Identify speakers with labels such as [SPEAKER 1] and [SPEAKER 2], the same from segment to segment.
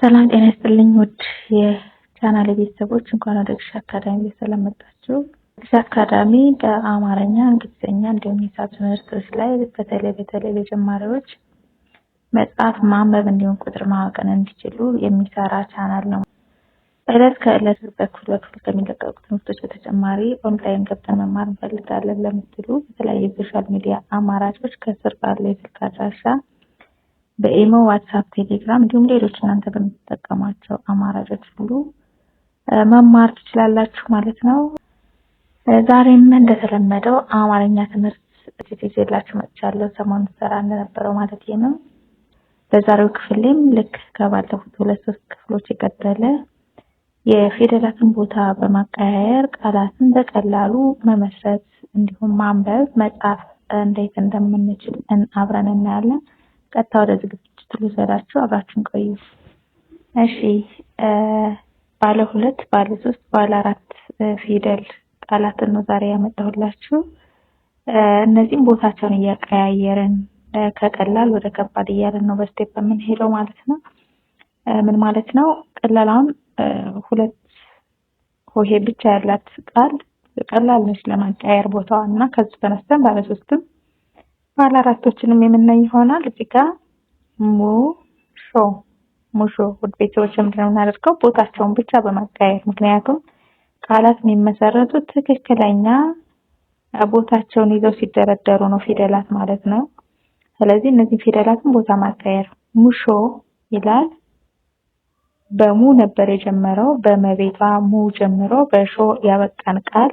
[SPEAKER 1] ሰላም ጤና ይስጥልኝ ውድ የቻናሌ ቤተሰቦች እንኳን ወደ ግሽ አካዳሚ በሰላም መጣችሁ። ግሽ አካዳሚ በአማርኛ፣ እንግሊዝኛ እንዲሁም ሂሳብ ትምህርቶች ላይ በተለይ ለጀማሪዎች መጽሐፍ ማንበብ እንዲሁም ቁጥር ማወቅን እንዲችሉ የሚሰራ ቻናል ነው። ዕለት ከዕለት በኩል ከሚለቀቁ ትምህርቶች በተጨማሪ ኦንላይን ገብተን መማር እንፈልጋለን ለምትሉ በተለያዩ ሶሻል ሚዲያ አማራጮች ከስር ባለው የስልክ አድራሻ በኢሞ፣ ዋትስአፕ፣ ቴሌግራም እንዲሁም ሌሎች እናንተ በምትጠቀሟቸው አማራጮች ሁሉ መማር ትችላላችሁ ማለት ነው። ዛሬም እንደተለመደው አማርኛ ትምህርት ይዤላችሁ መጥቻለሁ። ሰሞኑን ሰራ እንደነበረው ማለት ነው። በዛሬው ክፍልም ልክ ከባለፉት 2-3 ክፍሎች የቀጠለ የፊደላትን ቦታ በማቀያየር ቃላትን በቀላሉ መመስረት እንዲሁም ማንበብ መጻፍ እንዴት እንደምንችል አብረን እናያለን። ቀጥታ ወደ ዝግጅቱ ልውሰዳችሁ፣ አብራችሁን ቆዩ። እሺ ባለ 2፣ ባለ 3፣ ባለ 4 ፊደል ቃላትን ነው ዛሬ ያመጣሁላችሁ። እነዚህም ቦታቸውን እያቀያየርን ከቀላል ወደ ከባድ እያለን ነው በስቴፕ የምንሄደው ማለት ነው። ምን ማለት ነው? ቀላላውን 2 ሆሄ ብቻ ያላት ቃል ቀላል ነች ለማቀያየር ቦታዋን እና ከዚህ ተነስተን ባለ 3ም ባለ 4ቶችንም የምናይ ይሆናል። እዚህ ጋር ሙሾ ውድ ቤተሰቦች ምንድነው የምናደርገው? ቦታቸውን ብቻ በማቀያየር ምክንያቱም ቃላት የሚመሰረቱት ትክክለኛ ቦታቸውን ይዘው ሲደረደሩ ነው ፊደላት ማለት ነው። ስለዚህ እነዚህ ፊደላትን ቦታ ማቀያየር። ሙሾ ይላል። በሙ ነበር የጀመረው፣ በመቤቷ ሙ ጀምሮ በሾ ያበቃን ቃል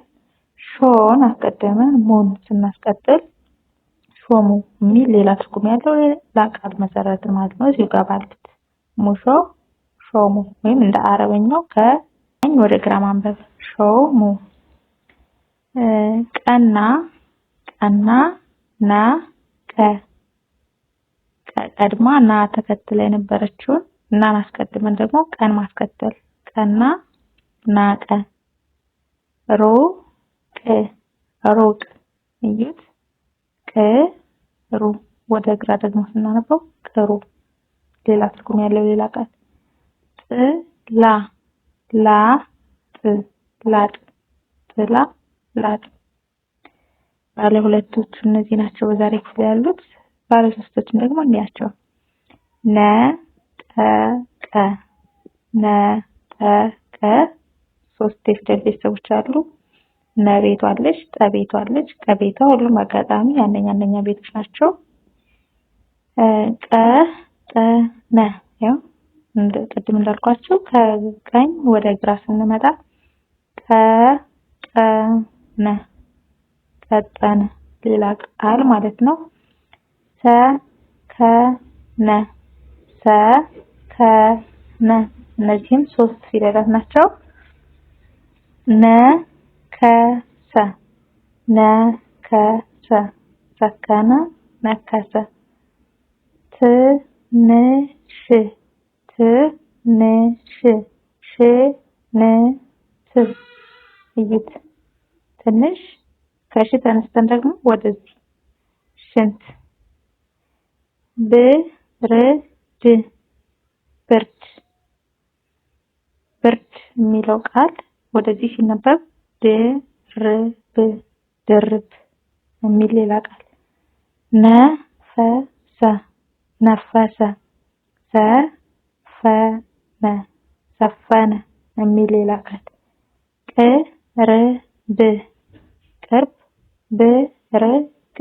[SPEAKER 1] ሾን አስቀድመን ሙን ስናስቀጥል ሾሙ የሚል ሌላ ትርጉም ያለው ቃል መሰረት ማለት ነው። እዚሁ ጋር ባሉት ሙሾ፣ ሾሙ ወይም እንደ አረበኛው ከቀኝ ወደ ግራ ማንበብ ሾሙ። ቀና፣ ና፣ ቀድማ ና ተከትለ የነበረችውን እናን አስቀድመን ደግሞ ቀን ማስከተል ቀና፣ ናቀ። ሩቅ እዩት። ቅሩ ወደ ግራ ደግሞ ስናነበው ቅሩ ሌላ ትርጉም ያለው ሌላ ቃል። ላጥ ባለ 2ቶቹ እነዚህ ናቸው በዛሬ ክፍል ያሉት። ባለ 3ቶቹን ደግሞ እንያቸው። ነጠቀ 3 የፊደል ቤተሰቦች አሉ። ነቤቷ አለች፣ ጠቤቷ አለች፣ ቀቤቷ ሁሉም አጋጣሚ አንደኛ ቤቶች ናቸው። ቀጠነ ያው ቅድም እንዳልኳችሁ ከቀኝ ወደ ግራ ስንመጣ ቀጠነ ሌላ ቃል ማለት ነው። ሰከነ እነዚህም 3 ፊደላት ናቸው። ነከሰ ሰከነ፣ ነከሰ። ትንሽ ሽንት እዩት። ትንሽ ከሺ ተነስተን ደግሞ ወደዚህ ሽንት። ብርድ የሚለው ቃል ወደዚህ ሲነበብ ድርብ የሚል ሌላ ቃል። ነፈሰ ሰፈነ የሚል ሌላ ቃል። ቅርብ ብርቅ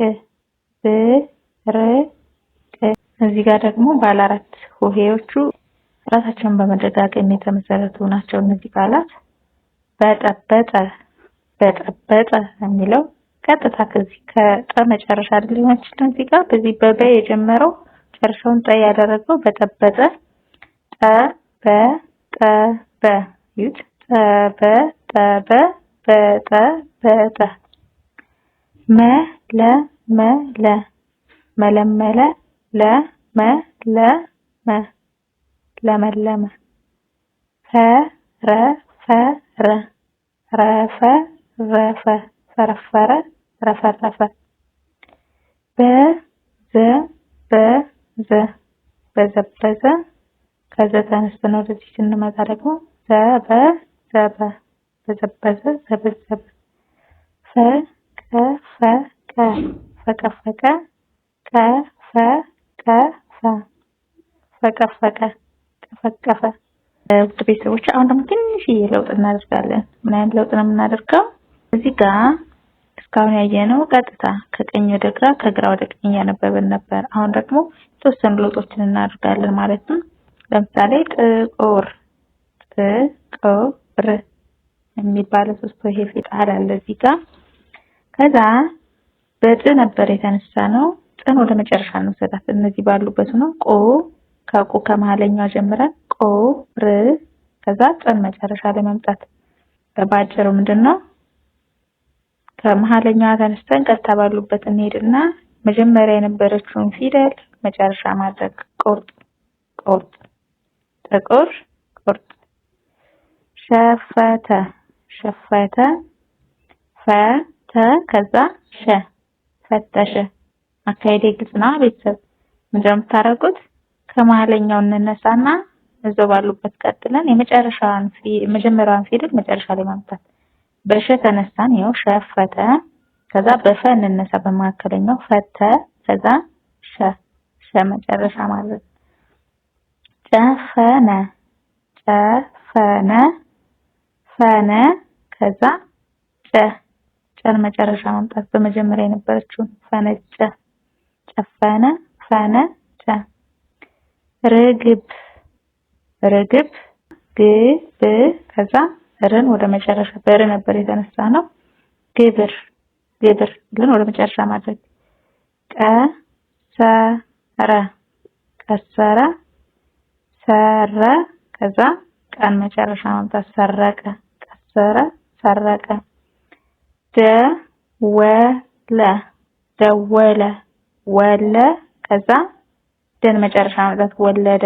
[SPEAKER 1] እዚህ ጋር ደግሞ ባለ 4 ሆሄዎቹ ራሳቸውን በመደጋገም የተመሰረቱ ናቸው። እነዚህ ቃላት በጠበጠ የሚለው ቀጥታ ከዚህ ከጠ መጨረሻ አይደል ይችላል። እዚህ ጋር በዚህ በበ የጀመረው ጨርሻውን ጠ ያደረገው በጠበጠ ጠበጠበ ይት ጠበጠበ በጠበጠ። መለመለ ለመለመ። ፈረፈረ ረፈረፈ። በዘበዘ ከዘ ተነስተን ወደዚህ ስንመጣ ደግሞ ዘበዘበ በዘበዘ ዘበዘበ ፈቀፈቀ ፈቀፈቀ ቀፈቀፈ ፈቀፈቀ ቀፈቀፈ። ውድ ቤተሰቦች አሁን ደግሞ ትንሽዬ ለውጥ እናደርጋለን። ምን አይነት ለውጥ ነው የምናደርገው? እዚህ ጋር እስካሁን ያየነው ቀጥታ ከቀኝ ወደ ግራ ከግራ ወደ ቀኝ ያነበብን ነበር። አሁን ደግሞ የተወሰኑ ለውጦችን እናደርጋለን ማለት ነው። ለምሳሌ ጥቁር ጥቁር የሚባለው ሶስት ሆሄ ፊደል አለ እዚህ ጋር። ከዛ በጥ ነበር የተነሳ ነው። ጥን ወደ መጨረሻ እንወስዳት። እነዚህ ባሉበት ነው። ቆ ከቆ ከመሃለኛው ጀምረን ቆ ር ከዛ ጥን መጨረሻ ላይ መምጣት። ባጭሩ ምንድነው? ከመሃለኛዋ ተነስተን ቀጥታ ባሉበት እንሄድና መጀመሪያ የነበረችውን ፊደል መጨረሻ ማድረግ። ቁርጥ ቁርጥ ጥቁር ቁርጥ ሸፈተ ሸፈተ ፈተ ከዛ ሸ ፈተሸ። አካሄዴ ግልጽ ነው ቤተሰብ? ምንድነው የምታደርጉት? ከመሃለኛው እንነሳና እዛው ባሉበት ቀጥለን መጀመሪያዋን ፊደል መጨረሻ ላይ ማምጣት። በሸ ተነሳን ያው ሸፈተ። ከዛ በፈ እንነሳ በመካከለኛው ፈተ ከዛ ሸ መጨረሻ ማለት። ጨፈነ ጨፈነ ፈነ ከዛ ጨን መጨረሻ ማምጣት። በመጀመሪያ የነበረችውን ፈነጨ ጨፈነ ፈነጨ። ርግብ ርግብ ግብ ከዛ ርን ወደ መጨረሻ በር ነበር የተነሳ ነው። ግብር ግብር ብለን ወደ መጨረሻ ማድረግ። ቀሰረ ቀሰረ ሰረ ከዛ ቀን መጨረሻ ማምጣት። ሰረቀ ቀሰረ ሰረቀ። ደወለ ደወለ ወለ ከዛ ደን መጨረሻ ማምጣት። ወለደ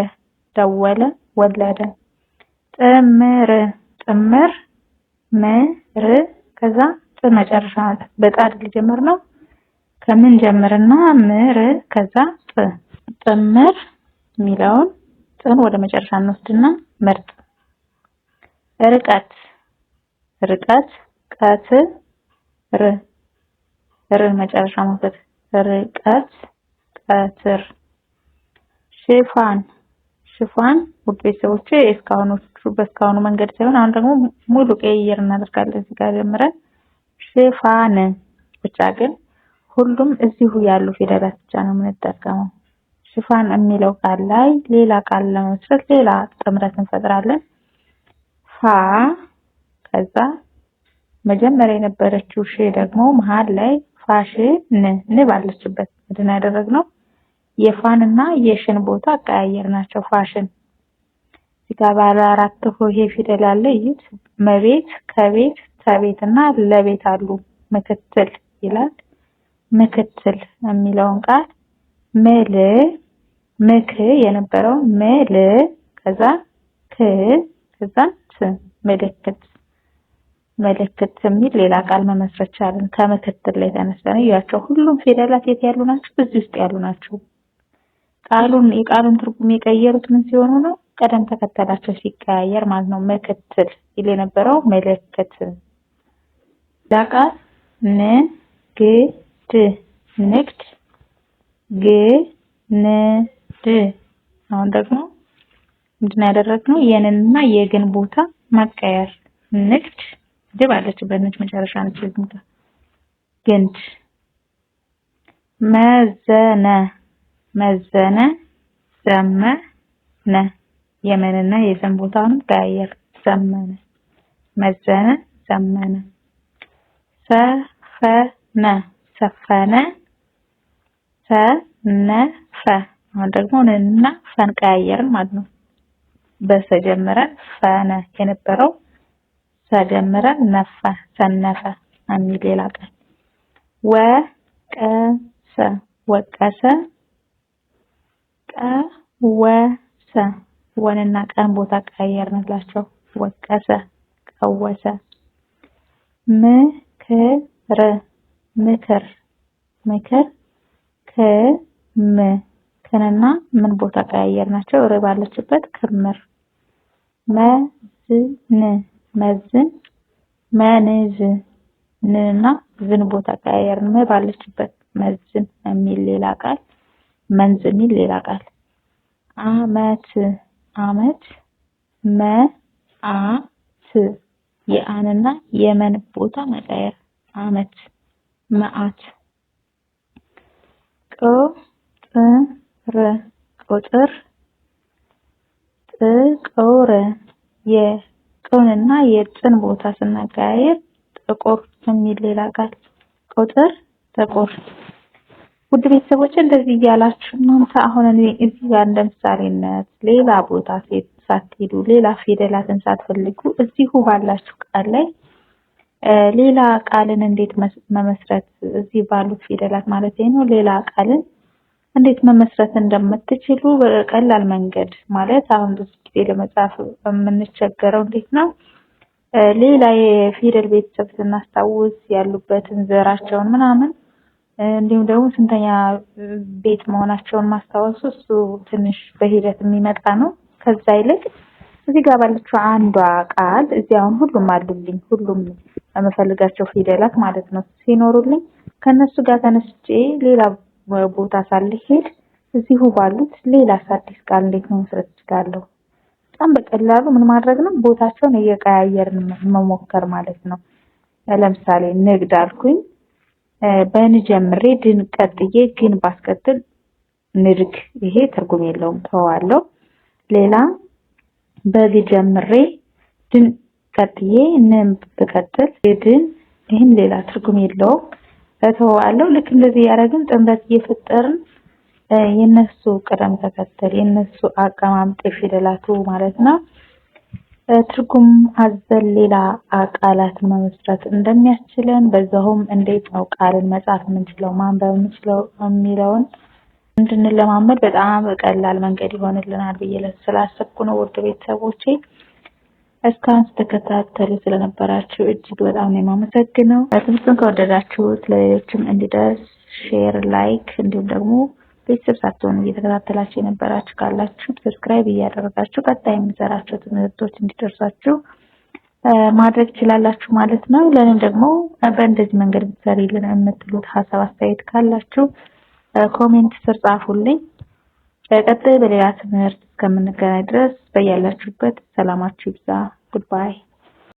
[SPEAKER 1] ደወለ ወለደ። ጥምር ጥምር ምር ከዛ ጥ መጨረሻ ማለት በጣድ ሊጀምር ነው። ከምን ጀምርና ምር ከዛ ጥ ጥምር የሚለውን ጥን ወደ መጨረሻ እንወስድና ምርጥ። ርቀት ርቀት ቀት ር መጨረሻ ማለት ርቀት ቀትር። ሽፋን ሽፋን ውድ ቤተሰቦቼ በእስካሁኑ መንገድ ሳይሆን አሁን ደግሞ ሙሉ ቀይር እናደርጋለን። እዚህ ጋር ጀምረን ሽፋን ብቻ ግን ሁሉም እዚሁ ያሉ ፊደላት ብቻ ነው የምንጠቀመው። ሽፋን የሚለው ቃል ላይ ሌላ ቃል ለመስረት ሌላ ጥምረት እንፈጥራለን። ፋ ከዛ መጀመሪያ የነበረችው ሽ ደግሞ መሃል ላይ ፋሽን ን ባለችበት ምንድን ያደረግነው የፋንና የሽን ቦታ አቀያየርናቸው። ፋሽን እዚህ ጋር ባለ አራት ሆሄ ፊደል አለ። እዩት። መቤት ከቤት ተቤትና ለቤት አሉ። ምክትል ይላል። ምክትል የሚለውን ቃል ምል ምክ የነበረው ምል ከዛ ክ ከዛ ት ምልክት ምልክት የሚል ሌላ ቃል መመስረት ቻለን። ከምክትል ላይ ተነስተን ያቸው ሁሉም ፊደላት የት ያሉ ናቸው? እዚህ ውስጥ ያሉ ናቸው። የቃሉን ትርጉም የቀየሩት ምን ሲሆኑ ነው? ቀደም ተከተላቸው ሲቀያየር ማለት ነው። ምክትል ይል የነበረው ምልክት። ዳቃል ንግድ ንግድ ግንድ። አሁን ደግሞ ምንድን ያደረግነው የንንና የግን ቦታ ማቀየር። ንግድ ድብ አለችበት ነች መጨረሻ ነች ዝምታ ግንድ። መዘነ መዘነ ዘመነ የመንና የዘን ቦታውን ቀያየር። ዘመነ መዘነ ዘመነ። ሰፈነ ሰፈነ ሰነፈ። አሁን ደግሞ ንንና ፈን ቀያየርን ማለት ነው። በሰጀመረን ፈነ የነበረው ሰጀመረን ነፈ ሰነፈ የሚል ሌላ ቃል። ወቀሰ ወቀሰ ቀወሰ ወንና ቀን ቦታ ቀያየርንላቸው። ወቀሰ ቀወሰ። ምክር ምክር ምክር ክም ትንና ምን ቦታ ቀያየርናቸው? ር ባለችበት ክምር መዝን መንዝ ንና ዝን ቦታ ቀያየርን። መ ባለችበት መዝን የሚል ሌላ ቃል፣ መንዝ የሚል ሌላ ቃል። አመት መዓት የአንና የመን ቦታ መቀየር አመት መዓት። ቁጥር ጥቁር የቁንና የጥን ቦታ ስናቀያየር ጥቁር የሚል ሌላ ቃል ቁጥር ጥቁር። ውድ ቤተሰቦች እንደዚህ እያላችሁ እናንተ አሁን እዚህ ጋር እንደምሳሌነት ሌላ ቦታ ሳትሄዱ ሌላ ፊደላትን ሳትፈልጉ እዚሁ ባላችሁ ቃል ላይ ሌላ ቃልን እንዴት መመስረት እዚህ ባሉት ፊደላት ማለት ነው ሌላ ቃልን እንዴት መመስረት እንደምትችሉ በቀላል መንገድ ማለት አሁን ብዙ ጊዜ ለመጻፍ የምንቸገረው እንዴት ነው ሌላ የፊደል ቤተሰብ ስናስታውስ ያሉበትን ዘራቸውን ምናምን እንዲሁም ደግሞ ስንተኛ ቤት መሆናቸውን ማስታወሱ እሱ ትንሽ በሂደት የሚመጣ ነው። ከዛ ይልቅ እዚህ ጋር ባለችው አንዷ ቃል እዚህ አሁን ሁሉም አሉልኝ ሁሉም የምፈልጋቸው ፊደላት ማለት ነው ሲኖሩልኝ ከነሱ ጋር ተነስቼ ሌላ ቦታ ሳልሄድ እዚሁ ባሉት ሌላ አዲስ ቃል እንዴት መመስረት እችላለሁ? በጣም በቀላሉ ምን ማድረግ ነው ቦታቸውን እየቀያየርን መሞከር ማለት ነው። ለምሳሌ ንግድ አልኩኝ በን ጀምሬ ድን ቀጥዬ ግን ባስከትል ንድግ ይሄ ትርጉም የለውም ተዋለው። ሌላ በግ ጀምሬ ድን ቀጥዬ ንም ብቀጥል ድን ይሄም ሌላ ትርጉም የለውም ተዋለው። ልክ እንደዚህ ያረግን ጥምረት እየፈጠርን የነሱ ቀደም ተከተል የነሱ አቀማምጥ ፊደላቱ ማለት ነው ትርጉም አዘል ሌላ ቃላት መመስረት እንደሚያስችለን በዛውም እንዴት ነው ቃልን መጻፍ የምንችለው ማንበብ የምንችለው የሚለውን እንድንለማመድ በጣም ቀላል መንገድ ይሆንልናል ብዬ ስላሰብኩ ነው። ውድ ቤተሰቦቼ እስካሁን ተከታተሉ ስለነበራችሁ እጅግ በጣም ነው የማመሰግነው። ትምህርቱን ከወደዳችሁት ለሌሎችም እንዲደርስ ሼር፣ ላይክ እንዲሁም ደግሞ ቤተሰብ ሳትሆኑ እየተከታተላችሁ የነበራችሁ ካላችሁ ሰብስክራይብ እያደረጋችሁ ቀጣይ የምሰራቸው ትምህርቶች እንዲደርሳችሁ ማድረግ ትችላላችሁ ማለት ነው። ለኔም ደግሞ በእንደዚህ መንገድ ብትሰሪልን የምትሉት ሐሳብ አስተያየት ካላችሁ ኮሜንት ስር ጻፉልኝ። ቀጣይ በሌላ ትምህርት እስከምንገናኝ ድረስ በያላችሁበት ሰላማችሁ ይብዛ። ጉድባይ